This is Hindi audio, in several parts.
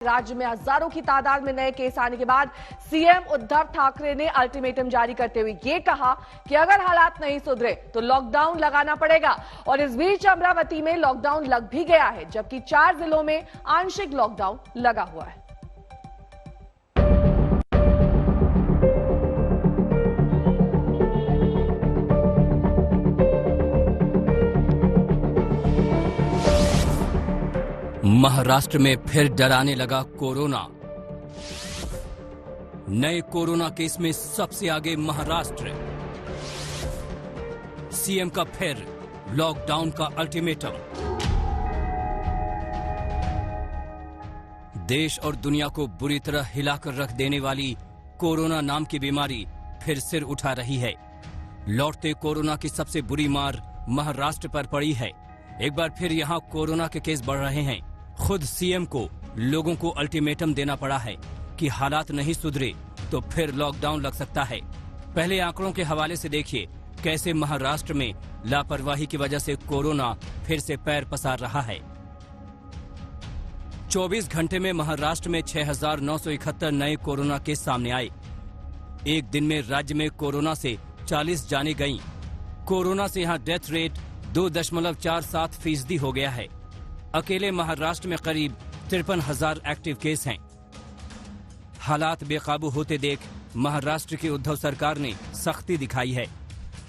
राज्य में हजारों की तादाद में नए केस आने के बाद सीएम उद्धव ठाकरे ने अल्टीमेटम जारी करते हुए यह कहा कि अगर हालात नहीं सुधरे तो लॉकडाउन लगाना पड़ेगा। और इस बीच अमरावती में लॉकडाउन लग भी गया है, जबकि 4 जिलों में आंशिक लॉकडाउन लगा हुआ है। महाराष्ट्र में फिर डराने लगा कोरोना। नए कोरोना केस में सबसे आगे महाराष्ट्र। सीएम का फिर लॉकडाउन का अल्टीमेटम। देश और दुनिया को बुरी तरह हिलाकर रख देने वाली कोरोना नाम की बीमारी फिर सिर उठा रही है। लौटते कोरोना की सबसे बुरी मार महाराष्ट्र पर पड़ी है। एक बार फिर यहां कोरोना के केस बढ़ रहे हैं। खुद सीएम को लोगों को अल्टीमेटम देना पड़ा है कि हालात नहीं सुधरे तो फिर लॉकडाउन लग सकता है। पहले आंकड़ों के हवाले से देखिए कैसे महाराष्ट्र में लापरवाही की वजह से कोरोना फिर से पैर पसार रहा है। 24 घंटे में महाराष्ट्र में 6,971 नए कोरोना केस सामने आए। एक दिन में राज्य में कोरोना से 40 जानें गईं। कोरोना से यहां डेथ रेट 2.47% हो गया है। अकेले महाराष्ट्र में करीब 53,000 एक्टिव केस हैं। हालात बेकाबू होते देख महाराष्ट्र की उद्धव सरकार ने सख्ती दिखाई है।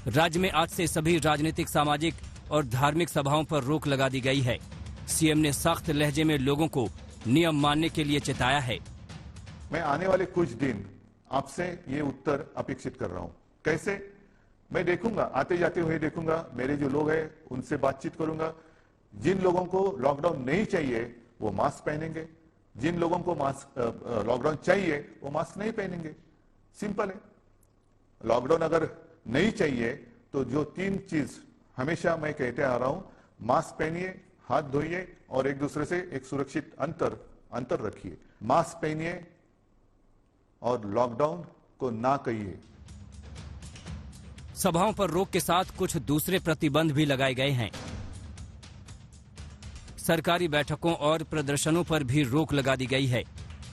राज्य में आज से सभी राजनीतिक, सामाजिक और धार्मिक सभाओं पर रोक लगा दी गई है। सीएम ने सख्त लहजे में लोगों को नियम मानने के लिए चेताया है। मैं आने वाले कुछ दिन आपसे ये उत्तर अपेक्षित कर रहा हूं। कैसे? मैं देखूंगा, आते जाते हुए देखूंगा, मेरे जो लोग हैं उनसे बातचीत करूंगा। जिन लोगों को लॉकडाउन नहीं चाहिए वो मास्क पहनेंगे, जिन लोगों को मास्क लॉकडाउन चाहिए वो मास्क नहीं पहनेंगे। सिंपल है। लॉकडाउन अगर नहीं चाहिए तो जो 3 चीज हमेशा मैं कहते आ रहा हूं, मास्क पहनिए, हाथ धोइए और एक दूसरे से एक सुरक्षित अंतर रखिए। मास्क पहनिए और लॉकडाउन को ना कहिए। सभाओं पर रोक के साथ कुछ दूसरे प्रतिबंध भी लगाए गए हैं। सरकारी बैठकों और प्रदर्शनों पर भी रोक लगा दी गई है।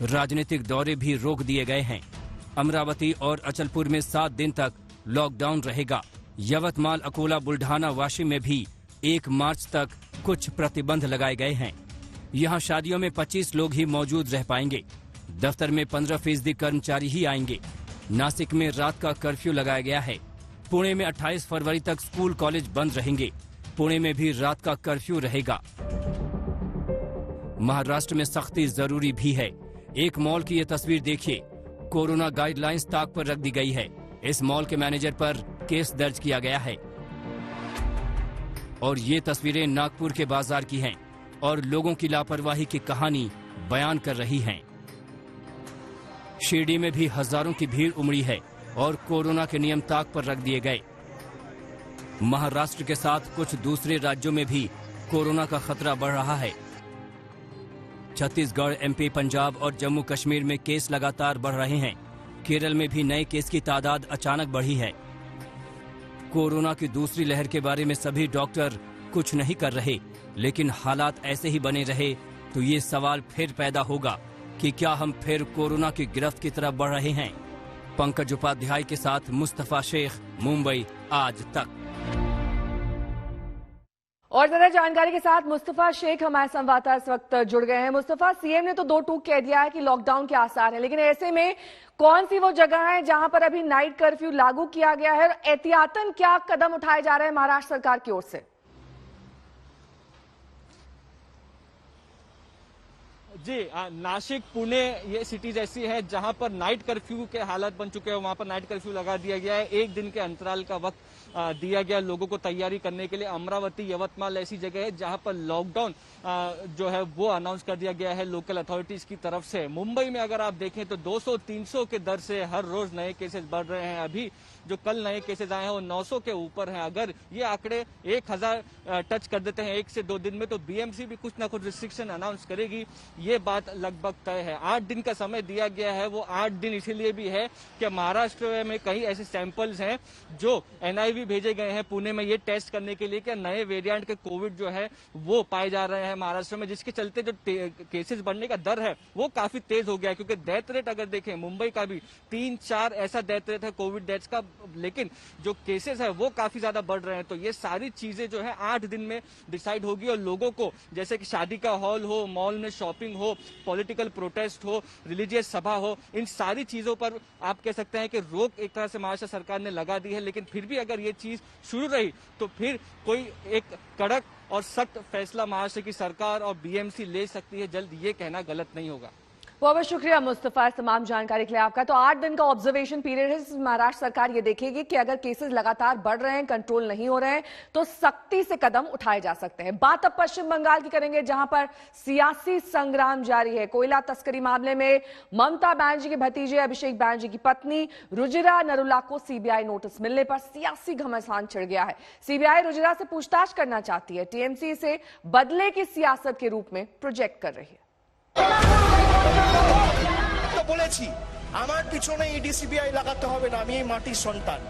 राजनीतिक दौरे भी रोक दिए गए हैं। अमरावती और अचलपुर में 7 दिन तक लॉकडाउन रहेगा। यवतमाल, अकोला, बुल्ढाना, वाशिम में भी 1 मार्च तक कुछ प्रतिबंध लगाए गए हैं। यहां शादियों में 25 लोग ही मौजूद रह पाएंगे। दफ्तर में 15% कर्मचारी ही आएंगे। नासिक में रात का कर्फ्यू लगाया गया है। पुणे में 28 फरवरी तक स्कूल, कॉलेज बंद रहेंगे। पुणे में भी रात का कर्फ्यू रहेगा। महाराष्ट्र में सख्ती जरूरी भी है। एक मॉल की ये तस्वीर देखिए। कोरोना गाइडलाइंस ताक पर रख दी गई है। इस मॉल के मैनेजर पर केस दर्ज किया गया है। और ये तस्वीरें नागपुर के बाजार की हैं और लोगों की लापरवाही की कहानी बयान कर रही हैं। शिरडी में भी हजारों की भीड़ उमड़ी है और कोरोना के नियम ताक पर रख दिए गए। महाराष्ट्र के साथ कुछ दूसरे राज्यों में भी कोरोना का खतरा बढ़ रहा है। छत्तीसगढ़, एमपी, पंजाब और जम्मू कश्मीर में केस लगातार बढ़ रहे हैं। केरल में भी नए केस की तादाद अचानक बढ़ी है। कोरोना की दूसरी लहर के बारे में सभी डॉक्टर कुछ नहीं कर रहे, लेकिन हालात ऐसे ही बने रहे तो ये सवाल फिर पैदा होगा कि क्या हम फिर कोरोना की गिरफ्त की तरफ बढ़ रहे हैं। पंकज उपाध्याय के साथ मुस्तफा शेख, मुंबई आज तक। और ज्यादा जानकारी के साथ मुस्तफा शेख हमारे संवाददाता इस वक्त जुड़ गए हैं। मुस्तफा, सीएम ने तो 2 टूक कह दिया है कि लॉकडाउन के आसार हैं, लेकिन ऐसे में कौन सी वो जगह है जहां पर अभी नाइट कर्फ्यू लागू किया गया है? एहतियातन क्या कदम उठाए जा रहे हैं महाराष्ट्र सरकार की ओर से? जी, नासिक, पुणे ये सिटीज ऐसी है जहां पर नाइट कर्फ्यू के हालात बन चुके हैं। वहां पर नाइट कर्फ्यू लगा दिया गया है। 1 दिन के अंतराल का वक्त दिया गया लोगों को तैयारी करने के लिए। अमरावती, यवतमाल ऐसी जगह है जहां पर लॉकडाउन जो है वो अनाउंस कर दिया गया है लोकल अथॉरिटीज की तरफ से। मुंबई में अगर आप देखें तो 200-300 के दर से हर रोज नए केसेस बढ़ रहे हैं। अभी जो कल नए केसेज आए हैं वो 900 के ऊपर हैं। अगर ये आंकड़े 1000 टच कर देते हैं 1 से 2 दिन में, तो बीएमसी भी कुछ ना कुछ रिस्ट्रिक्शन अनाउंस करेगी, ये बात लगभग तय है। 8 दिन का समय दिया गया है, वो 8 दिन इसीलिए भी है कि महाराष्ट्र में कई ऐसे सैंपल्स हैं जो एनआईवी भेजे गए हैं पुणे में ये टेस्ट करने के लिए कि नए वेरिएंट के कोविड जो है वो पाए जा रहे हैं महाराष्ट्र में, जिसके चलते जो केसेस बढ़ने का दर है वो काफी तेज हो गया है। क्योंकि डेथ रेट अगर देखें मुंबई का भी 3-4 ऐसा डेथ रेट है कोविड डेथ्स का, लेकिन जो केसेस है वो काफी ज्यादा बढ़ रहे हैं। तो ये सारी चीजें जो है 8 दिन में डिसाइड होगी, और लोगों को जैसे कि शादी का हॉल हो, मॉल में शॉपिंग हो, पॉलिटिकल प्रोटेस्ट हो, रिलीजियस सभा हो, इन सारी चीजों पर आप कह सकते हैं कि रोक एक तरह से महाराष्ट्र सरकार ने लगा दी है। लेकिन फिर भी अगर ये चीज शुरू रही तो फिर कोई एक कड़क और सख्त फैसला महाराष्ट्र की सरकार और बीएमसी ले सकती है जल्द, ये कहना गलत नहीं होगा। बहुत बहुत शुक्रिया मुस्तफा तमाम जानकारी के लिए आपका। तो 8 दिन का ऑब्जर्वेशन पीरियड है। महाराष्ट्र सरकार ये देखेगी कि अगर केसेस लगातार बढ़ रहे हैं, कंट्रोल नहीं हो रहे हैं, तो सख्ती से कदम उठाए जा सकते हैं। बात अब पश्चिम बंगाल की करेंगे, जहां पर सियासी संग्राम जारी है। कोयला तस्करी मामले में ममता बनर्जी के भतीजे अभिषेक बनर्जी की पत्नी रुजिरा नरूला को सीबीआई नोटिस मिलने पर सियासी घमासान छिड़ गया है। सीबीआई रुजिरा से पूछताछ करना चाहती है, टीएमसी इसे बदले की सियासत के रूप में प्रोजेक्ट कर रही है। তো বলেছি আমার পিছনে ইডি সিবিআই লাগাতে হবে না, আমি এই মাটির সন্তান।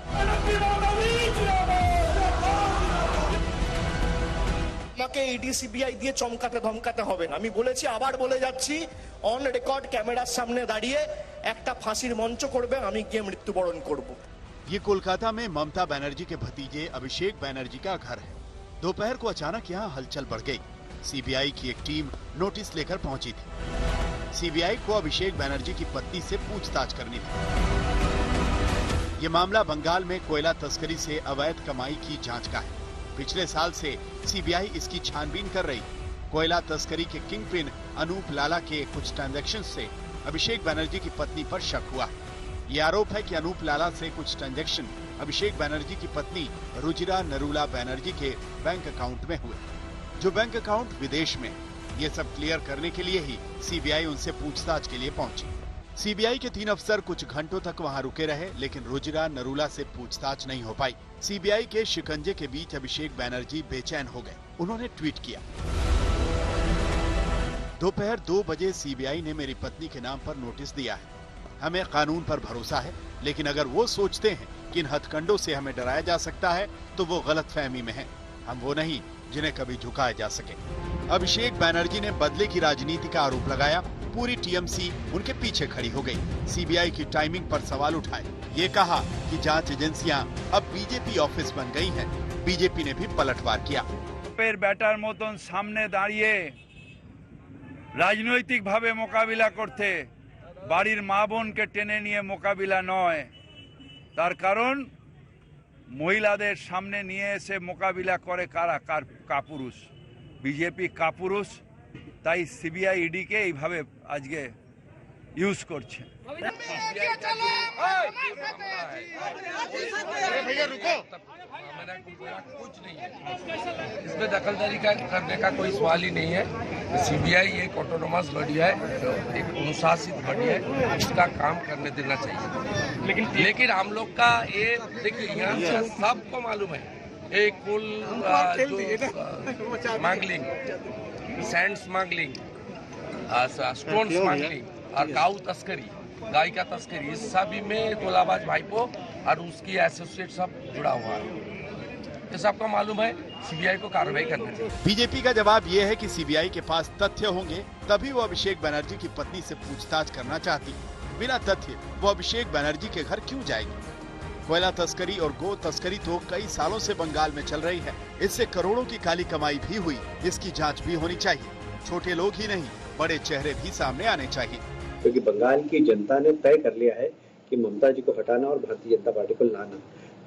আমাকে ইডি সিবিআই দিয়ে চমকাতে ধমকাতে হবে না, আমি বলেছি আবার বলে যাচ্ছি, অন রেকর্ড ক্যামেরার সামনে দাঁড়িয়ে একটা ফাঁসির মঞ্চ করবে, আমি গিয়ে মৃত্যুবরণ করব। ये कोलकाता में ममता बनर्जी के भतीजे अभिषेक बनर्जी का घर है। दोपहर को अचानक यहाँ हलचल बढ़ गई। सीबीआई की एक टीम नोटिस लेकर पहुंची थी। सीबीआई को अभिषेक बनर्जी की पत्नी से पूछताछ करनी थी। ये मामला बंगाल में कोयला तस्करी से अवैध कमाई की जांच का है। पिछले साल से सीबीआई इसकी छानबीन कर रही। कोयला तस्करी के किंगपिन अनूप लाला के कुछ ट्रांजैक्शन से अभिषेक बनर्जी की पत्नी पर शक हुआ। ये आरोप है कि अनूप लाला से कुछ ट्रांजैक्शन अभिषेक बनर्जी की पत्नी रुजिरा नरूला बनर्जी के बैंक अकाउंट में हुए, जो बैंक अकाउंट विदेश में। ये सब क्लियर करने के लिए ही सीबीआई उनसे पूछताछ के लिए पहुंची। सीबीआई के 3 अफसर कुछ घंटों तक वहां रुके रहे, लेकिन रुजिरा नरूला से पूछताछ नहीं हो पाई। सीबीआई के शिकंजे के बीच अभिषेक बनर्जी बेचैन हो गए। उन्होंने ट्वीट किया, दोपहर 2 बजे सीबीआई ने मेरी पत्नी के नाम पर नोटिस दिया है। हमें कानून पर भरोसा है, लेकिन अगर वो सोचते हैं कि इन हथकंडों से हमें डराया जा सकता है तो वो गलतफहमी में है। हम वो नहीं जिन्हें कभी झुकाया जा सके। अभिषेक बनर्जी ने बदले की राजनीति का आरोप लगाया। पूरी टीएमसी उनके पीछे खड़ी हो गई। सीबीआई की टाइमिंग पर सवाल उठाए। ये कहा कि जांच एजेंसियां अब बीजेपी ऑफिस बन गई हैं। बीजेपी ने भी पलटवार किया। पेर बैटार मतन सामने दाঁড়িয়ে राजनैतिक भावे मोकाबिला करते बाड़ीर मा बोन के टेने निये मोकाबिला नय, तार कारण महिलादेर सामने निये एसे मोकाबिला करे कारा कापुरुष, बीजेपी कापुरुष। ताई सीबीआई ईडी के এইভাবে আজকে ইউজ করছে। कुछ नहीं है इसमें, दखलदारी करने का कोई सवाल ही नहीं है। सीबीआई एक ऑटोनोमस बॉडी है, एक अनुशासित बॉडी है, इसका काम करने देना चाहिए। लेकिन हम लोग का ये देखिए, यहाँ से सबको मालूम है एक कुल smuggling, sand smuggling, stone smuggling और गाँव तस्करी, गाय का तस्करी, इस सभी में गोलाबाज भाईपो और उसकी एसोसिएट सब जुड़ा हुआ है। ये सबको मालूम है, सीबीआई को कार्रवाई करना चाहिए। बीजेपी का जवाब ये है कि सीबीआई के पास तथ्य होंगे तभी वो अभिषेक बनर्जी की पत्नी से पूछताछ करना चाहती। बिना तथ्य वो अभिषेक बनर्जी के घर क्यों जाएगी? कोयला तस्करी और गो तस्करी तो कई सालों से बंगाल में चल रही है। इससे करोड़ों की काली कमाई भी हुई। इसकी जांच भी होनी चाहिए। छोटे लोग ही नहीं, बड़े चेहरे भी सामने आने चाहिए। क्योंकि बंगाल की जनता ने तय कर लिया है कि ममता जी को हटाना और भारतीय जनता पार्टी को लाना,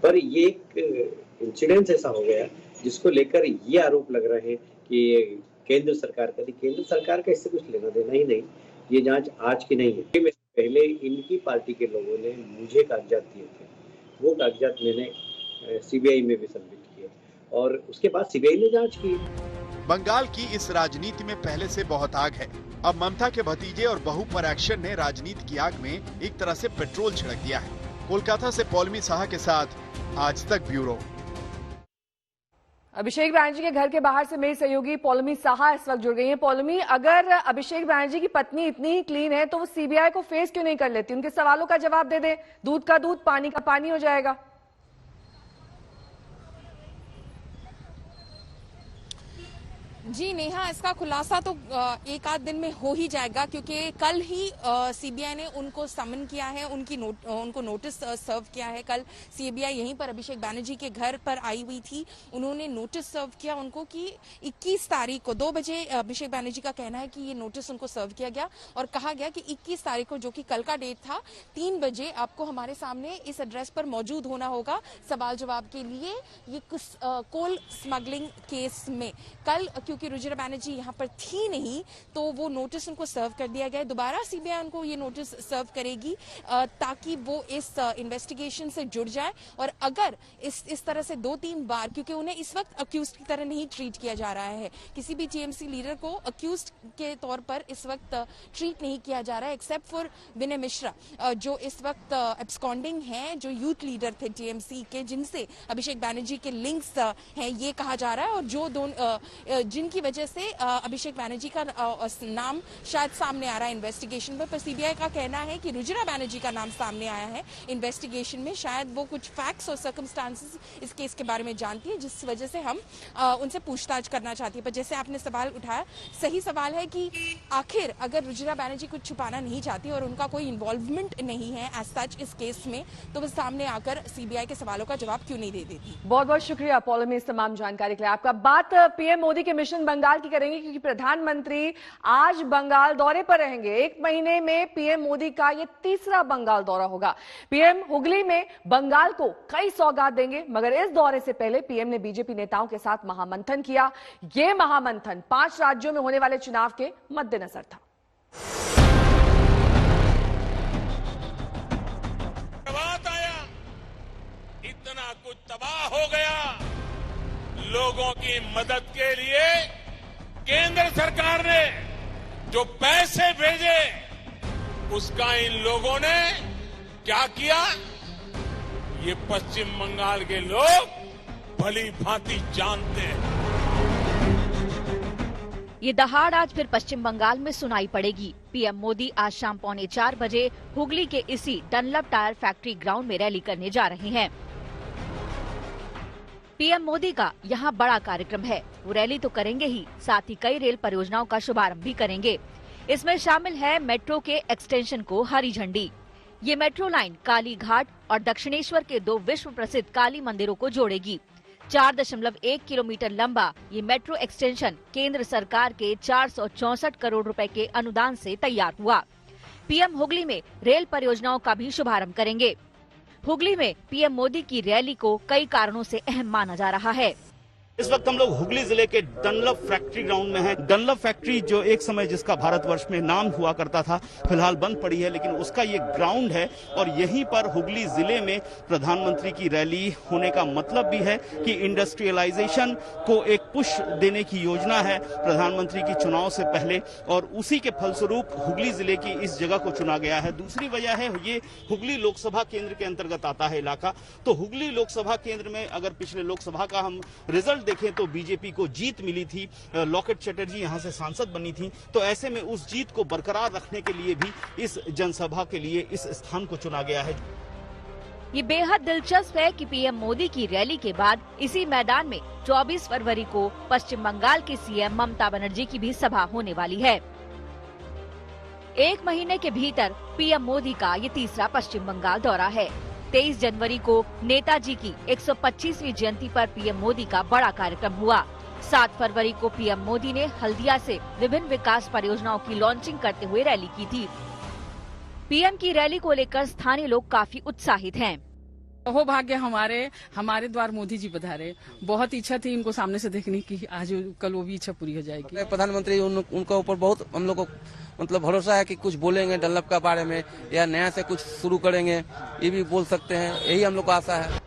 पर ये एक इंसिडेंस ऐसा हो गया जिसको लेकर ये आरोप लग रहे हैं कि केंद्र सरकार का, केंद्र सरकार का इससे कुछ लेना देना ही नहीं। ये जांच आज की नहीं है। पहले इनकी पार्टी के लोगों ने मुझे कागजात दिए थे, वो कागजात मैंने सीबीआई में भी सबमिट किए और उसके बाद सीबीआई ने जांच की। बंगाल की इस राजनीति में पहले से बहुत आग है। अब ममता के भतीजे और बहू पर एक्शन ने राजनीति की आग में एक तरह से पेट्रोल छिड़क दिया है। कोलकाता से पौलमी साहा के साथ आज तक ब्यूरो। अभिषेक बैनर्जी के घर के बाहर से मेरी सहयोगी पौलमी साहा इस वक्त जुड़ गई हैं। पौलमी, अगर अभिषेक बैनर्जी की पत्नी इतनी ही क्लीन है तो वो सीबीआई को फेस क्यों नहीं कर लेती? उनके सवालों का जवाब दे दे, दूध का दूध पानी का पानी हो जाएगा। जी नेहा, इसका खुलासा तो एक आध दिन में हो ही जाएगा, क्योंकि कल ही सीबीआई ने उनको समन किया है, उनको नोटिस सर्व किया है। कल सीबीआई यहीं पर अभिषेक बैनर्जी के घर पर आई हुई थी। उन्होंने नोटिस सर्व किया उनको कि 21 तारीख को 2 बजे, अभिषेक बैनर्जी का कहना है कि ये नोटिस उनको सर्व किया गया और कहा गया कि 21 तारीख को, जो कि कल का डेट था, 3 बजे आपको हमारे सामने इस एड्रेस पर मौजूद होना होगा सवाल जवाब के लिए, ये कोल स्मगलिंग केस में। कल क्योंकि रुजिरा बैनर्जी यहाँ पर थी नहीं, तो वो नोटिस उनको सर्व कर दिया गया। दोबारा सीबीआई उनको ये नोटिस सर्व करेगी ताकि वो इस इन्वेस्टिगेशन से जुड़ जाए। और अगर इस तरह से 2-3 बार, क्योंकि उन्हें इस वक्त अक्यूज्ड की तरह नहीं ट्रीट किया जा रहा है, किसी भी टीएमसी लीडर को अक्यूज्ड के तौर पर इस वक्त ट्रीट नहीं किया जा रहा है, एक्सेप्ट फॉर विनय मिश्रा, जो इस वक्त एब्सकॉन्डिंग हैं, जो यूथ लीडर थे टीएमसी के, जिनसे अभिषेक बैनर्जी के लिंक्स हैं, ये कहा जा रहा है, और जो जिनकी वजह से अभिषेक बैनर्जी का नाम शायद सामने आ रहा है इन्वेस्टिगेशन में। पर सीबीआई का कहना है कि रुजिरा बैनर्जी का नाम सामने आया है इन्वेस्टिगेशन में। शायद वो कुछ फैक्ट्स और सर्कमस्टांसेस इस केस के बारे में जानती है, जिस वजह से हम उनसे पूछताछ करना चाहती है। पर जैसे आपने सवाल उठाया, सही सवाल है कि आखिर अगर रुजिरा बैनर्जी कुछ छुपाना नहीं चाहती और उनका कोई इन्वॉल्वमेंट नहीं है एज सच इस केस में, तो वो सामने आकर सीबीआई के सवालों का जवाब क्यों नहीं दे देती। बहुत बहुत शुक्रिया पौलमी इस तमाम जानकारी के लिए। आपका बात पीएम मोदी के मिशन बंगाल की करेंगे, क्योंकि प्रधानमंत्री आज बंगाल दौरे पर रहेंगे। 1 महीने में पीएम मोदी का यह तीसरा बंगाल दौरा होगा। पीएम हुगली में बंगाल को कई सौगात देंगे, मगर इस दौरे से पहले पीएम ने बीजेपी नेताओं के साथ महामंथन किया। यह महामंथन 5 राज्यों में होने वाले चुनाव के मद्देनजर था। आया, इतना कुछ तबाह हो गया, लोगों की मदद के लिए केंद्र सरकार ने जो पैसे भेजे, उसका इन लोगों ने क्या किया, ये पश्चिम बंगाल के लोग भली भांति जानते हैं। ये दहाड़ आज फिर पश्चिम बंगाल में सुनाई पड़ेगी। पीएम मोदी आज शाम 3:45 बजे हुगली के इसी डनलप टायर फैक्ट्री ग्राउंड में रैली करने जा रहे हैं। पीएम मोदी का यहाँ बड़ा कार्यक्रम है। वो रैली तो करेंगे ही, साथ ही कई रेल परियोजनाओं का शुभारंभ भी करेंगे। इसमें शामिल है मेट्रो के एक्सटेंशन को हरी झंडी। ये मेट्रो लाइन काली घाट और दक्षिणेश्वर के 2 विश्व प्रसिद्ध काली मंदिरों को जोड़ेगी। 4.1 किलोमीटर लंबा ये मेट्रो एक्सटेंशन केंद्र सरकार के 464 करोड़ रुपए के अनुदान से तैयार हुआ। पीएम हुगली में रेल परियोजनाओं का भी शुभारंभ करेंगे। हुगली में पीएम मोदी की रैली को कई कारणों से अहम माना जा रहा है। इस वक्त हम लोग हुगली जिले के डनलप फैक्ट्री ग्राउंड में हैं। डनलप फैक्ट्री जो एक समय जिसका भारतवर्ष में नाम हुआ करता था, फिलहाल बंद पड़ी है, लेकिन उसका ये ग्राउंड है और यहीं पर हुगली जिले में प्रधानमंत्री की रैली होने का मतलब भी है कि इंडस्ट्रियलाइजेशन को एक पुश देने की योजना है प्रधानमंत्री की चुनाव से पहले, और उसी के फलस्वरूप हुगली जिले की इस जगह को चुना गया है। दूसरी वजह है ये हुगली लोकसभा केंद्र के अंतर्गत आता है इलाका। तो हुगली लोकसभा केंद्र में अगर पिछले लोकसभा का हम रिजल्ट देखें तो बीजेपी को जीत मिली थी, लॉकेट चटर्जी यहां से सांसद बनी थी, तो ऐसे में उस जीत को बरकरार रखने के लिए भी इस जनसभा के लिए इस स्थान को चुना गया है। ये बेहद दिलचस्प है कि पीएम मोदी की रैली के बाद इसी मैदान में 24 फरवरी को पश्चिम बंगाल की सीएम ममता बनर्जी की भी सभा होने वाली है। 1 महीने के भीतर पीएम मोदी का ये तीसरा पश्चिम बंगाल दौरा है। 23 जनवरी को नेताजी की 125वीं जयंती पर पीएम मोदी का बड़ा कार्यक्रम हुआ। 7 फरवरी को पीएम मोदी ने हल्दिया से विभिन्न विकास परियोजनाओं की लॉन्चिंग करते हुए रैली की थी। पीएम की रैली को लेकर स्थानीय लोग काफी उत्साहित हैं। हो भाग्य हमारे द्वार मोदी जी पधारे। बहुत इच्छा थी इनको सामने से देखने की, आज कल वो भी इच्छा पूरी हो जाएगी। प्रधानमंत्री उनके ऊपर बहुत हम लोग को मतलब भरोसा है कि कुछ बोलेंगे डनलप के बारे में या नया से कुछ शुरू करेंगे, ये भी बोल सकते हैं, यही हम लोग को आशा है।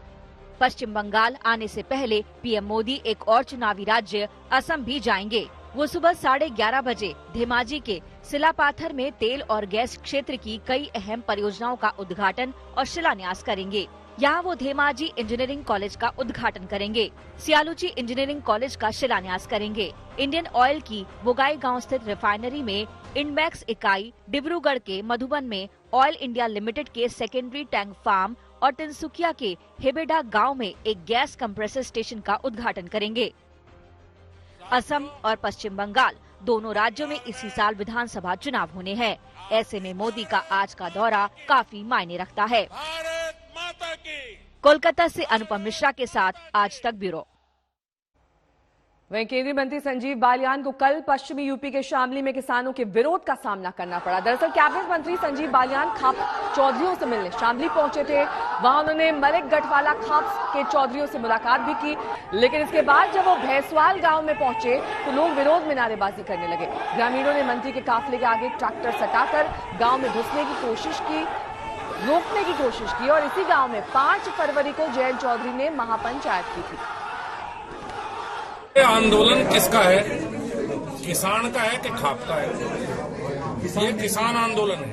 पश्चिम बंगाल आने से पहले पीएम मोदी एक और चुनावी राज्य असम भी जाएंगे। वो सुबह 11:30 बजे धेमाजी के सिलापाथर में तेल और गैस क्षेत्र की कई अहम परियोजनाओं का उद्घाटन और शिलान्यास करेंगे। यहाँ वो धेमाजी इंजीनियरिंग कॉलेज का उद्घाटन करेंगे, सियालुची इंजीनियरिंग कॉलेज का शिलान्यास करेंगे, इंडियन ऑयल की बोगाई गांव स्थित रिफाइनरी में इंडमैक्स इकाई, डिब्रूगढ़ के मधुबन में ऑयल इंडिया लिमिटेड के सेकेंडरी टैंक फार्म और तिनसुकिया के हेबेडा गांव में एक गैस कंप्रेसर स्टेशन का उद्घाटन करेंगे। असम और पश्चिम बंगाल दोनों राज्यों में इसी साल विधानसभा चुनाव होने हैं। ऐसे में मोदी का आज का दौरा काफी मायने रखता है। कोलकाता से अनुपम मिश्रा के साथ आज तक ब्यूरो। वहीं केंद्रीय मंत्री संजीव बालियान को कल पश्चिमी यूपी के शामली में किसानों के विरोध का सामना करना पड़ा। दरअसल कैबिनेट मंत्री संजीव बालियान खाप चौधरियों से मिलने शामली पहुंचे थे। वहां उन्होंने मलिक गढ़वाला खाप के चौधरियों से मुलाकात भी की, लेकिन इसके बाद जब वो भैंसवाल गांव में पहुंचे तो लोग विरोध में नारेबाजी करने लगे। ग्रामीणों ने मंत्री के काफिले के आगे ट्रैक्टर सटाकर गाँव में घुसने की कोशिश की, रोकने की कोशिश की और इसी गाँव में 5 फरवरी को जयंत चौधरी ने महापंचायत की थी। आंदोलन किसका है? किसान का है कि खाप का है? ये किसान आंदोलन है,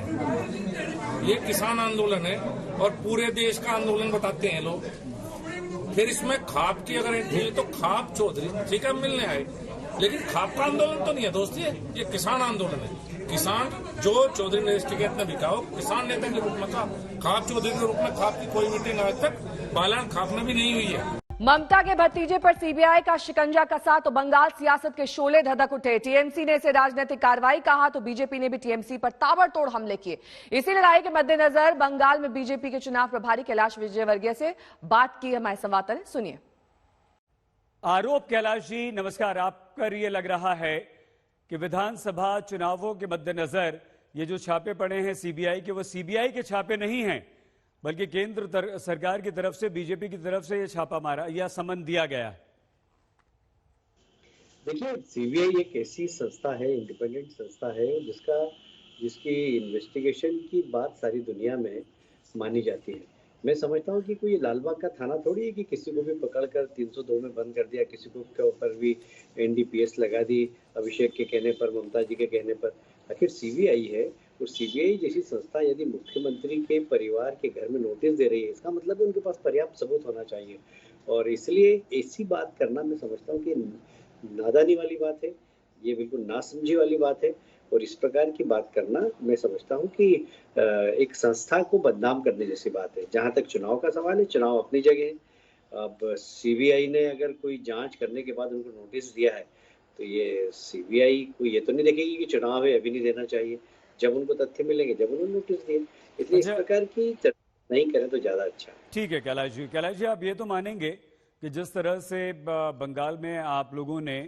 ये किसान आंदोलन है और पूरे देश का आंदोलन बताते हैं लोग। फिर इसमें खाप की अगर एंट्री तो खाप चौधरी ठीक है मिलने आए, लेकिन खाप का आंदोलन तो नहीं है दोस्ती, ये किसान आंदोलन है। किसान जो चौधरी नरेश टिकैत ने बिका हो किसान नेता के रूप में था, खाप चौधरी के रूप में खाप की कोई मीटिंग आज तक बालियान खाप में भी नहीं हुई है। ममता के भतीजे पर सीबीआई का शिकंजा कसा तो बंगाल सियासत के शोले धधक उठे। टीएमसी ने इसे राजनीतिक कार्रवाई कहा तो बीजेपी ने भी टीएमसी पर ताबड़तोड़ हमले किए। इसी लड़ाई के मद्देनजर बंगाल में बीजेपी के चुनाव प्रभारी कैलाश विजयवर्गीय से बात की हमारे संवाददाता ने, सुनिए। आरोप कैलाश जी नमस्कार। आप पर यह लग रहा है कि विधानसभा चुनावों के मद्देनजर ये जो छापे पड़े हैं सीबीआई के, वो सीबीआई के छापे नहीं हैं, बल्कि केंद्र सरकार की तरफ से बीजेपी की तरफ से ये छापा मारा या समन दिया गया है। देखिए, सीबीआई एक ऐसी संस्था है, इंडिपेंडेंट संस्था है जिसकी इन्वेस्टिगेशन की बात सारी दुनिया में मानी जाती है। मैं समझता हूँ कि कोई लालबाग का थाना थोड़ी है कि किसी को भी पकड़कर 302 में बंद कर दिया, किसी को के ऊपर भी एनडीपीएस लगा दी अभिषेक के कहने पर, ममता जी के कहने पर। आखिर सीबीआई है और सीबीआई जैसी संस्था यदि मुख्यमंत्री के परिवार के घर में नोटिस दे रही है, इसका मतलब उनके पास पर्याप्त सबूत होना चाहिए। और इसलिए ऐसी बात करना मैं समझता हूँ कि नादानी वाली बात है, ये बिल्कुल नासमझी वाली बात है। और इस प्रकार की बात करना मैं समझता हूँ कि एक संस्था को बदनाम करने जैसी बात है। जहाँ तक चुनाव का सवाल है, चुनाव अपनी जगह है। अब सीबीआई ने अगर कोई जांच करने के बाद उनको नोटिस दिया है तो ये सीबीआई को ये तो नहीं देखेगी कि चुनाव है अभी नहीं देना चाहिए। जब उनको तथ्य मिलेंगे, जब उन्होंने नोटिस दिए, इसलिए इस प्रकार की चर्चा नहीं करें तो ज्यादा अच्छा। ठीक है कैलाश जी, आप ये तो मानेंगे कि जिस तरह से बंगाल में आप लोगों ने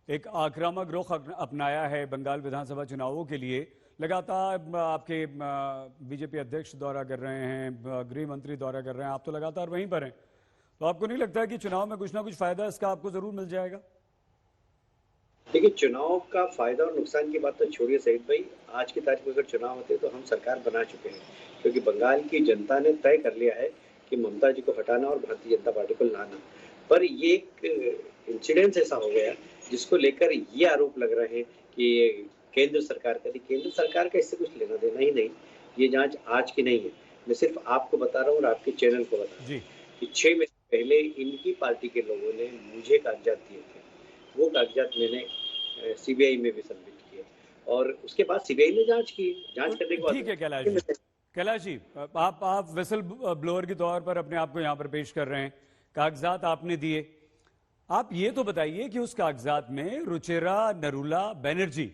एक आक्रामक रुख अपनाया है बंगाल विधानसभा चुनावों के लिए, लगातार आपके बीजेपी अध्यक्ष दौरा कर रहे हैं, गृह मंत्री दौरा कर रहे हैं, आप तो लगातार वहीं पर हैं, तो आपको नहीं लगता कि चुनाव में कुछ ना कुछ फायदा इसका आपको जरूर मिल जाएगा? देखिए, चुनाव का फायदा और नुकसान की बात तो छोड़िए सईद भाई, आज की तारीख में अगर चुनाव होते तो हम सरकार बना चुके हैं, क्योंकि बंगाल की जनता ने तय कर लिया है कि ममता जी को हटाना और भारतीय जनता पार्टी को लाना। पर ये एक इंसिडेंस ऐसा हो गया जिसको लेकर ये आरोप लग रहे हैं कि केंद्र सरकार का इससे कुछ लेना देना ही नहीं। ये जांच आज की नहीं है, मैं सिर्फ आपको बता रहा हूँ और आपके चैनल को बता रहा हूँ कि 6 महीने पहले इनकी पार्टी के लोगों ने मुझे कागजात दिए थे, वो कागजात मैंने सीबीआई में भी सबमिट किए और उसके बाद सीबीआई ने जांच की। जांच करने के बाद ठीक है कैलाश जी, आप विसल ब्लोअर के तौर पर अपने आप को यहाँ पर पेश कर रहे हैं, कागजात आपने दिए। आप ये तो बताइए कि उस कागजात में रुचिरा नरूला बनर्जी,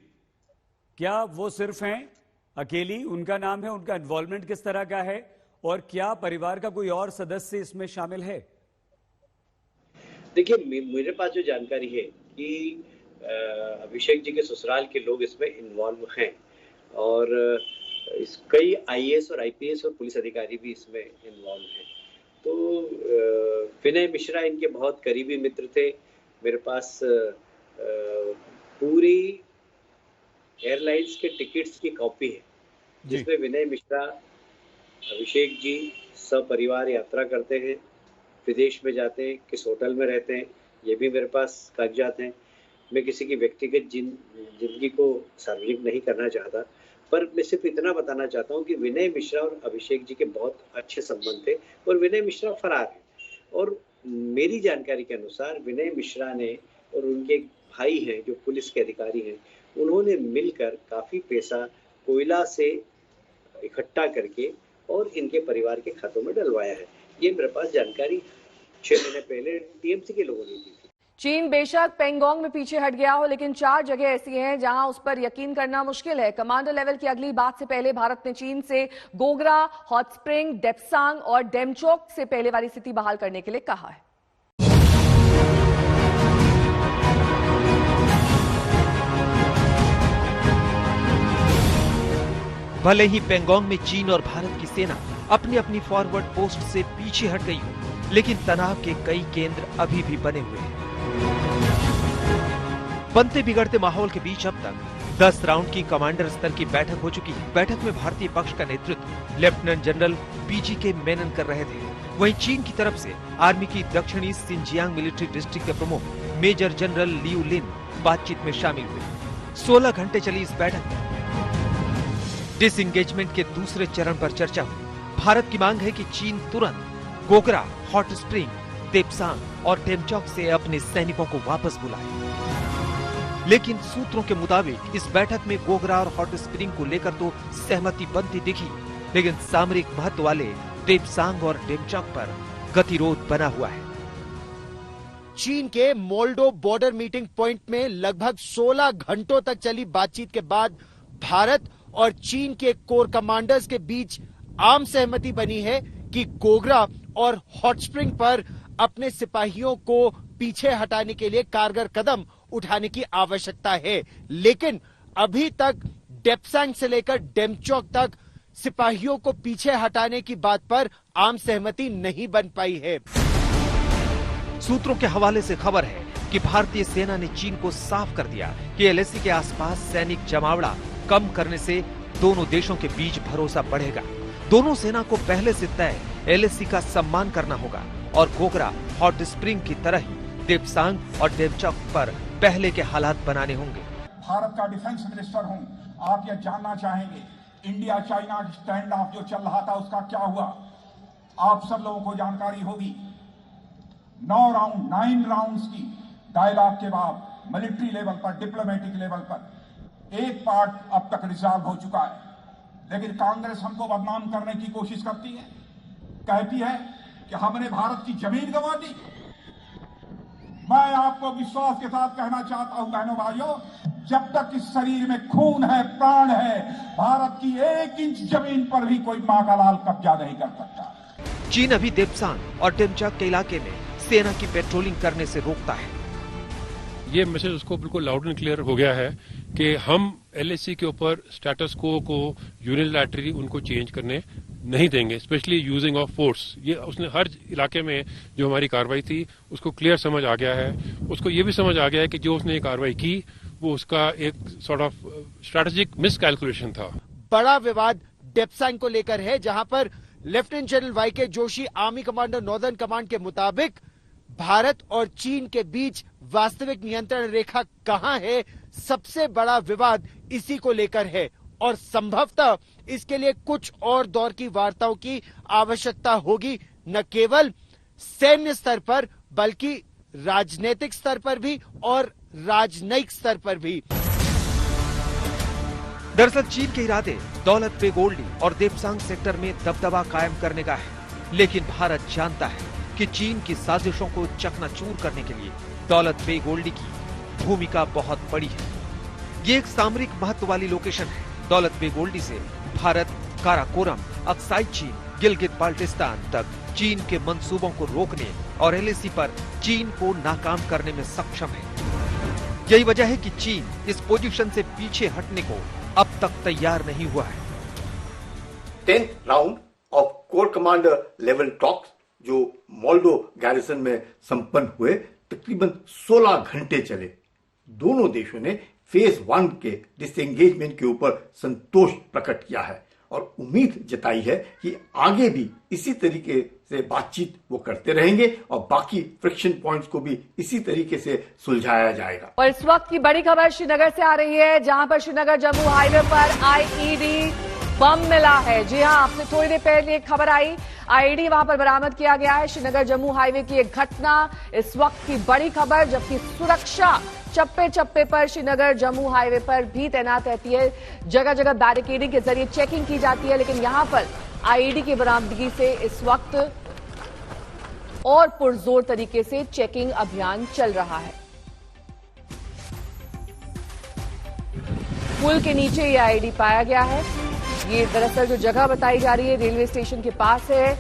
क्या वो सिर्फ हैं अकेली, उनका नाम है, उनका इन्वॉल्वमेंट किस तरह का है और क्या परिवार का कोई और सदस्य इसमें शामिल है? देखिए, मेरे पास जो जानकारी है कि अभिषेक जी के ससुराल के लोग इसमें इन्वॉल्व हैं और कई आईएएस और आईपीएस और पुलिस अधिकारी भी इसमें इन्वॉल्व हैं। तो विनय मिश्रा इनके बहुत करीबी मित्र थे। मेरे पास पूरी एयरलाइंस के टिकट्स की कॉपी है जिसमें विनय मिश्रा, अभिषेक जी सपरिवार यात्रा करते हैं, विदेश में जाते हैं, किस होटल में रहते हैं, ये भी मेरे पास कागजात हैं। मैं किसी की व्यक्तिगत जिंदगी को सार्वजनिक नहीं करना चाहता, पर मैं सिर्फ इतना बताना चाहता हूँ कि विनय मिश्रा और अभिषेक जी के बहुत अच्छे संबंध थे और विनय मिश्रा फरार है। और मेरी जानकारी के अनुसार विनय मिश्रा ने और उनके एक भाई हैं जो पुलिस के अधिकारी हैं, उन्होंने मिलकर काफी पैसा कोयला से इकट्ठा करके और इनके परिवार के खातों में डलवाया है। ये मेरे पास जानकारी 6 महीने पहले टीएमसी के लोगों ने दी थी। चीन बेशक पेंगोंग में पीछे हट गया हो, लेकिन 4 जगह ऐसी हैं जहां उस पर यकीन करना मुश्किल है। कमांडर लेवल की अगली बात से पहले भारत ने चीन से गोगरा, हॉट स्प्रिंग, डेप्सांग और डेमचोक से पहले वाली स्थिति बहाल करने के लिए कहा है। भले ही पेंगोंग में चीन और भारत की सेना अपनी अपनी फॉरवर्ड पोस्ट से पीछे हट गई हो, लेकिन तनाव के कई केंद्र अभी भी बने हुए हैं। बनते बिगड़ते माहौल के बीच अब तक 10 राउंड की कमांडर स्तर की बैठक हो चुकी है। बैठक में भारतीय पक्ष का नेतृत्व लेफ्टिनेंट जनरल PGK मेनन कर रहे थे। वहीं चीन की तरफ से आर्मी की दक्षिणी सिंजियांग मिलिट्री डिस्ट्रिक्ट के प्रमुख मेजर जनरल लियू लिन बातचीत में शामिल हुए। 16 घंटे चली इस बैठक में डिसएंगेजमेंट के दूसरे चरण पर चर्चा हुई। भारत की मांग है कि चीन तुरंत गोगरा, हॉट स्प्रिंग, देप्सांग और डेमचोक से अपने सैनिकों को वापस बुलाए। लेकिन सूत्रों के मुताबिक इस बैठक में गोगरा और हॉट स्प्रिंग को लेकर तो सहमति बनती दिखी, लेकिन सामरिक महत्व वाले देप्सांग और डेमचोक पर गतिरोध बना हुआ है। चीन के मोल्डो बॉर्डर मीटिंग पॉइंट में लगभग 16 घंटों तक चली बातचीत के बाद भारत और चीन के कोर कमांडर्स के बीच आम सहमति बनी है कि गोगरा और हॉट स्प्रिंग पर अपने सिपाहियों को पीछे हटाने के लिए कारगर कदम उठाने की आवश्यकता है। लेकिन अभी तक डेप्सांग से लेकर डेमचोक तक सिपाहियों को पीछे हटाने की बात पर आम सहमति नहीं बन पाई है। सूत्रों के हवाले से खबर है कि भारतीय सेना ने चीन को साफ कर दिया कि LAC के आसपास सैनिक जमावड़ा कम करने से दोनों देशों के बीच भरोसा बढ़ेगा। दोनों सेना को पहले से तय LAC का सम्मान करना होगा और गोगरा, हॉट स्प्रिंग की तरह ही देप्सांग और डेमचोक पर पहले के हालात बनाने होंगे। भारत का डिफेंस मिनिस्टर हूं, आप यह जानना चाहेंगे इंडिया चाइना स्टैंड ऑफ जो चल रहा था उसका क्या हुआ। आप सब लोगों को जानकारी होगी। 9 राउंड्स की डायलॉग के बाद मिलिट्री लेवल पर, डिप्लोमेटिक लेवल पर एक पार्ट अब तक रिजॉल्व हो चुका है। लेकिन कांग्रेस हमको बदनाम करने की कोशिश करती है, कहती है कि हमने भारत की जमीन गंवा दी। मैं आपको विश्वास के साथ कहना चाहता हूं बहनों भाइयों, जब तक इस शरीर में खून है, प्राण है, भारत की 1 इंच जमीन पर भी कोई मां का लाल कब्जा नहीं कर सकता। चीन अभी देप्सांग और डेमचोक के इलाके में सेना की पेट्रोलिंग करने से रोकता है। ये मैसेज उसको बिल्कुल लाउड एंड क्लियर हो गया है कि हम LAC के ऊपर स्टेटस को यूनिलैटरली उनको चेंज करने नहीं देंगे, स्पेशली यूजिंग ऑफ फोर्स। ये उसने हर इलाके में जो हमारी कार्रवाई थी उसको क्लियर समझ आ गया है। उसको ये भी समझ आ गया है कि जो उसने ये कार्रवाई की वो उसका एक सॉर्ट ऑफ स्ट्रेटेजिक मिसकैलकुलेशन था। बड़ा विवाद डेप्सांग को लेकर है, जहां पर lieutenant general YK Joshi, army commander northern command के मुताबिक भारत और चीन के बीच वास्तविक नियंत्रण रेखा कहां है, सबसे बड़ा विवाद इसी को लेकर है और संभवतः इसके लिए कुछ और दौर की वार्ताओं की आवश्यकता होगी, न केवल सैन्य स्तर पर बल्कि राजनीतिक स्तर पर भी और राजनयिक स्तर पर भी। दरअसल चीन के इरादे दौलत बेग ओल्डी और देप्सांग सेक्टर में दबदबा कायम करने का है, लेकिन भारत जानता है कि चीन की साजिशों को चकनाचूर करने के लिए दौलत बेग ओल्डी की भूमिका बहुत बड़ी है। ये एक सामरिक महत्व वाली लोकेशन है। दौलत बेग ओल्डी से भारत काराकोरम, अक्साई चीन, गिलगित बाल्टिस्तान तक चीन के मंसूबों को रोकने और LAC पर चीन को नाकाम करने में सक्षम है। यही वजह है कि चीन इस पोजीशन से पीछे हटने को अब तक तैयार नहीं हुआ है। 10th round of core commander level talks जो मोल्डो गैरिसन में संपन्न हुए, तकरीबन 16 घंटे चले। दोनों देशों ने फेज 1 के डिसएंगेजमेंट के ऊपर संतोष प्रकट किया है और उम्मीद जताई है कि आगे भी इसी तरीके से बातचीत वो करते रहेंगे और बाकी फ्रिक्शन पॉइंट्स को भी इसी तरीके से सुलझाया जाएगा। और इस वक्त की बड़ी खबर श्रीनगर से आ रही है, जहां पर श्रीनगर जम्मू हाईवे पर आईईडी बम मिला है। जी हां, आपसे थोड़ी देर पहले एक खबर आई, आईईडी वहां पर बरामद किया गया है। श्रीनगर जम्मू हाईवे की एक घटना, इस वक्त की बड़ी खबर, जबकि सुरक्षा चप्पे चप्पे पर श्रीनगर जम्मू हाईवे पर भी तैनात रहती है। जगह जगह बैरिकेडिंग के जरिए चेकिंग की जाती है, लेकिन यहां पर आईईडी की बरामदगी से इस वक्त और पुरजोर तरीके से चेकिंग अभियान चल रहा है। पुल के नीचे ये आईईडी पाया गया है। ये दरअसल जो जगह बताई जा रही है रेलवे स्टेशन के पास है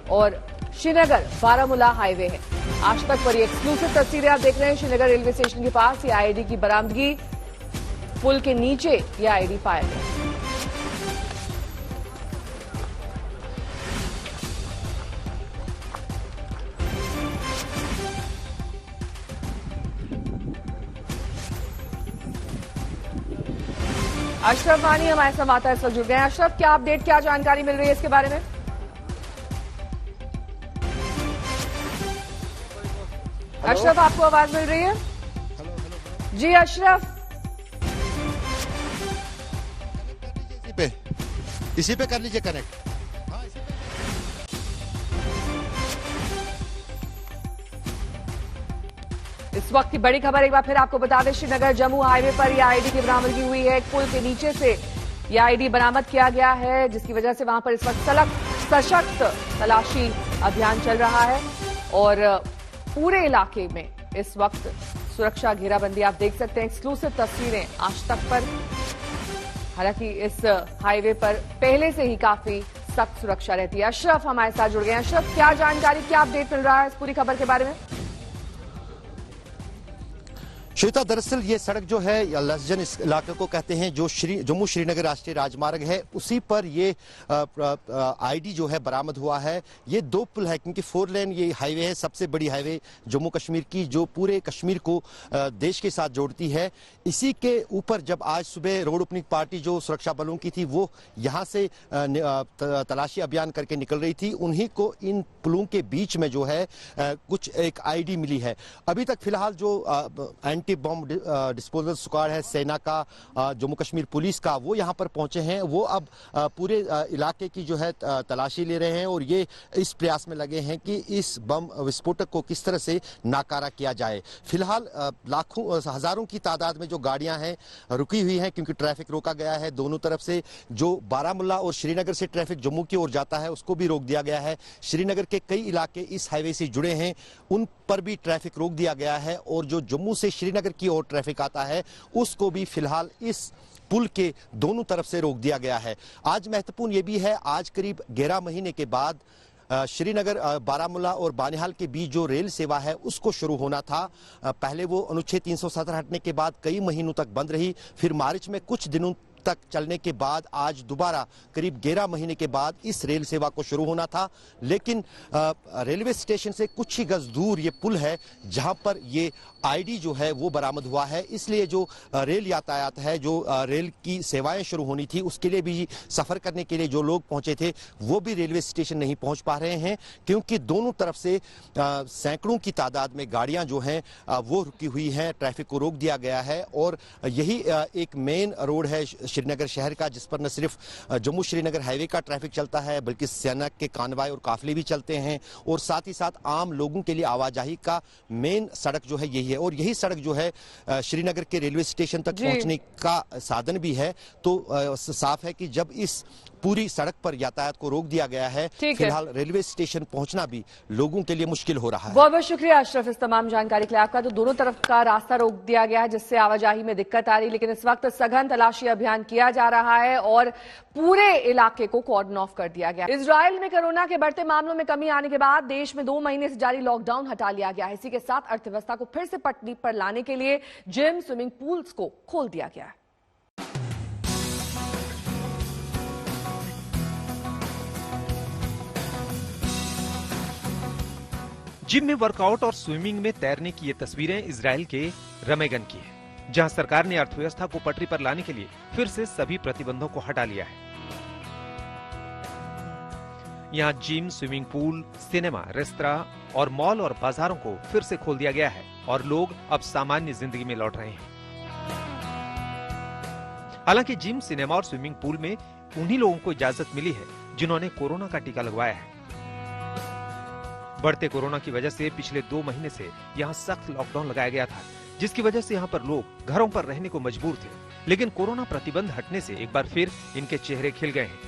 और श्रीनगर बारामूला हाईवे है। आज तक पर ये एक्सक्लूसिव तस्वीरें आप देख रहे हैं श्रीनगर रेलवे स्टेशन के पास। ये आईईडी की बरामदगी, पुल के नीचे ये आईईडी पाया गया। अशरफ वानी हमारे संवाददाता इस वक्त जुड़ गए हैं। अशरफ, क्या अपडेट, क्या जानकारी मिल रही है इसके बारे में? अशरफ, आपको आवाज मिल रही है? जी अशरफ, इसी पे कर लीजिए कनेक्ट। इस वक्त की बड़ी खबर एक बार फिर आपको बता दें, श्रीनगर जम्मू हाईवे पर यह आईईडी की बरामदगी हुई है। पुल के नीचे से यह आईईडी बरामद किया गया है, जिसकी वजह से वहां पर इस वक्त सशक्त तलाशी अभियान चल रहा है और पूरे इलाके में इस वक्त सुरक्षा घेराबंदी आप देख सकते हैं। एक्सक्लूसिव तस्वीरें आज तक पर। हालांकि इस हाईवे पर पहले से ही काफी सख्त सुरक्षा रहती है। अशरफ हमारे साथ जुड़ गए हैं। अशरफ, क्या जानकारी, क्या अपडेट मिल रहा है इस पूरी खबर के बारे में? श्वेता, दरअसल ये सड़क जो है लसजन इस इलाके को कहते हैं, जो जम्मू श्रीनगर राष्ट्रीय राजमार्ग है, उसी पर ये आईडी जो है बरामद हुआ है। ये दो पुल है, क्योंकि 4 लेन ये हाईवे है, सबसे बड़ी हाईवे जम्मू कश्मीर की, जो पूरे कश्मीर को देश के साथ जोड़ती है। इसी के ऊपर जब आज सुबह रोड ओपनिंग पार्टी जो सुरक्षा बलों की थी, वो यहाँ से तलाशी अभियान करके निकल रही थी, उन्हीं को इन पुलों के बीच में जो है कुछ एक आईडी मिली है। अभी तक फिलहाल जो एंटी बॉम्ब डिस्पोजल स्क्वाड है सेना का, जम्मू कश्मीर पुलिस का, वो यहां पर पहुंचे हैं। वो अब पूरे इलाके की जो है तलाशी ले रहे हैं और ये इस प्रयास में लगे हैं कि इस बम विस्फोटक को किस तरह से नाकारा किया जाए। फिलहाल लाखों हजारों की तादाद में जो गाड़ियां हैं रुकी हुई हैं, क्योंकि ट्रैफिक रोका गया है दोनों तरफ से। जो बारामूला और श्रीनगर से ट्रैफिक जम्मू की ओर जाता है, उसको भी रोक दिया गया है। श्रीनगर के कई इलाके इस हाईवे से जुड़े हैं, उन पर भी ट्रैफिक रोक दिया गया है और जो जम्मू से श्रीनगर की ओर ट्रैफिक आता है, उसको भी फिलहाल इस पुल के दोनों तरफ से रोक दिया गया है। आज महत्वपूर्ण यह भी है, आज करीब 11 महीने के बाद श्रीनगर बारामूला और बानिहाल के बीच जो रेल सेवा है उसको शुरू होना था। पहले वो अनुच्छेद 317 हटने के बाद कई महीनों तक बंद रही, फिर मार्च में कुछ दिनों तक चलने के बाद आज दोबारा करीब 11 महीने के बाद इस रेल सेवा को शुरू होना था। लेकिन रेलवे स्टेशन से कुछ ही गज दूर ये पुल है, जहां पर ये आईडी जो है वो बरामद हुआ है। इसलिए जो रेल यातायात है, जो रेल की सेवाएं शुरू होनी थी, उसके लिए भी सफर करने के लिए जो लोग पहुंचे थे, वो भी रेलवे स्टेशन नहीं पहुंच पा रहे हैं, क्योंकि दोनों तरफ से सैकड़ों की तादाद में गाड़ियां जो हैं वो रुकी हुई हैं, ट्रैफिक को रोक दिया गया है। और यही एक मेन रोड है श्रीनगर शहर का, जिस पर न सिर्फ जम्मू श्रीनगर हाईवे का ट्रैफिक चलता है, बल्कि सेना के कानवाय और काफिले भी चलते हैं, और साथ ही साथ आम लोगों के लिए आवाजाही का मेन सड़क जो है यही है। और यही सड़क जो है श्रीनगर के रेलवे स्टेशन तक पहुंचने का साधन भी है। तो साफ है कि जब इस पूरी सड़क पर यातायात को रोक दिया गया है, फिलहाल रेलवे स्टेशन पहुंचना भी लोगों के लिए मुश्किल हो रहा है। बहुत बहुत शुक्रिया अशरफ इस तमाम जानकारी के लिए आपका। तो दोनों तरफ का रास्ता रोक दिया गया है, जिससे आवाजाही में दिक्कत आ रही, लेकिन इस वक्त सघन तलाशी अभियान किया जा रहा है और पूरे इलाके को कॉर्डन ऑफ कर दिया गया। इजराइल में कोरोना के बढ़ते मामलों में कमी आने के बाद देश में 2 महीने से जारी लॉकडाउन हटा लिया गया है। इसी के साथ अर्थव्यवस्था को फिर से पटरी पर लाने के लिए जिम, स्विमिंग पूल्स को खोल दिया गया है। जिम में वर्कआउट और स्विमिंग में तैरने की ये तस्वीरें इजराइल के रमेगन की है, जहां सरकार ने अर्थव्यवस्था को पटरी पर लाने के लिए फिर से सभी प्रतिबंधों को हटा लिया है। यहाँ gym, swimming pool, cinema, restaurant और मॉल और बाजारों को फिर से खोल दिया गया है और लोग अब सामान्य जिंदगी में लौट रहे हैं। हालांकि जिम, सिनेमा और स्विमिंग पूल में उन्हीं लोगों को इजाजत मिली है जिन्होंने कोरोना का टीका लगवाया है। बढ़ते कोरोना की वजह से पिछले 2 महीने से यहाँ सख्त लॉकडाउन लगाया गया था, जिसकी वजह से यहाँ पर लोग घरों पर रहने को मजबूर थे। लेकिन कोरोना प्रतिबंध हटने से एक बार फिर इनके चेहरे खिल गए हैं।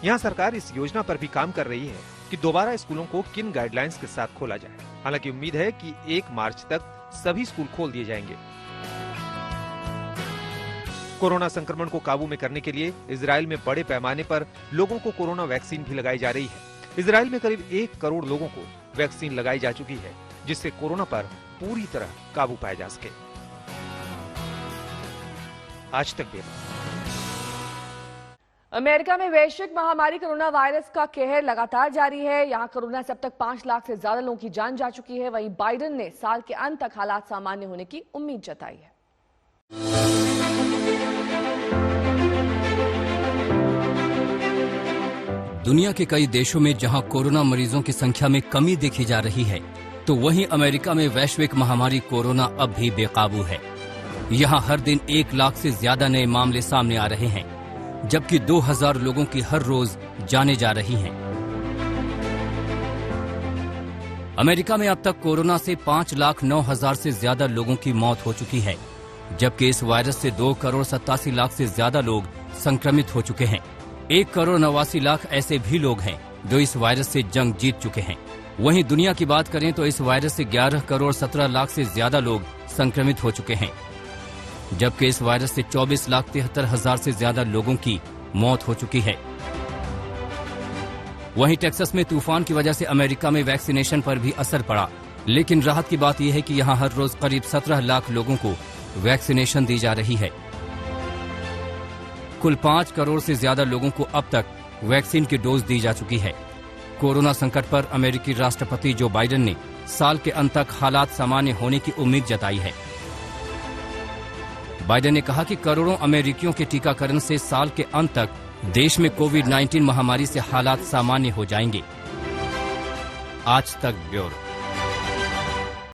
यहाँ सरकार इस योजना पर भी काम कर रही है कि दोबारा स्कूलों को किन गाइडलाइंस के साथ खोला जाए। हालांकि उम्मीद है कि 1 मार्च तक सभी स्कूल खोल दिए जाएंगे। कोरोना संक्रमण को काबू में करने के लिए इजराइल में बड़े पैमाने पर लोगों को कोरोना वैक्सीन भी लगाई जा रही है। इजराइल में करीब 1 करोड़ लोगों को वैक्सीन लगाई जा चुकी है, जिससे कोरोना पर पूरी तरह काबू पाया जा सके। आज तक ब्यूरो। अमेरिका में वैश्विक महामारी कोरोना वायरस का कहर लगातार जारी है। यहां कोरोना से अब तक 5 लाख से ज्यादा लोगों की जान जा चुकी है। वहीं बाइडेन ने साल के अंत तक हालात सामान्य होने की उम्मीद जताई है। दुनिया के कई देशों में जहां कोरोना मरीजों की संख्या में कमी देखी जा रही है, तो वहीं अमेरिका में वैश्विक महामारी कोरोना अब भी बेकाबू है। यहां हर दिन 1 लाख से ज्यादा नए मामले सामने आ रहे हैं, जबकि 2000 लोगों की हर रोज जानें जा रही हैं। अमेरिका में अब तक कोरोना से 5,09,000 से ज्यादा लोगों की मौत हो चुकी है, जबकि इस वायरस से 2,87,00,000 से ज्यादा लोग संक्रमित हो चुके हैं। 1,89,00,000 ऐसे भी लोग हैं जो इस वायरस से जंग जीत चुके हैं। वहीं दुनिया की बात करें तो इस वायरस से 11,17,00,000 से ज्यादा लोग संक्रमित हो चुके हैं, जबकि इस वायरस से 24,73,000 से ज्यादा लोगों की मौत हो चुकी है। वहीं टेक्सास में तूफान की वजह से अमेरिका में वैक्सीनेशन पर भी असर पड़ा, लेकिन राहत की बात यह है कि यहां हर रोज करीब 17 लाख लोगों को वैक्सीनेशन दी जा रही है। कुल 5 करोड़ से ज्यादा लोगों को अब तक वैक्सीन की डोज दी जा चुकी है। कोरोना संकट पर अमेरिकी राष्ट्रपति जो बाइडेन ने साल के अंत तक हालात सामान्य होने की उम्मीद जताई है। बाइडेन ने कहा कि करोड़ों अमेरिकियों के टीकाकरण से साल के अंत तक देश में कोविड-19 महामारी से हालात सामान्य हो जाएंगे। आज तक ब्यूरो।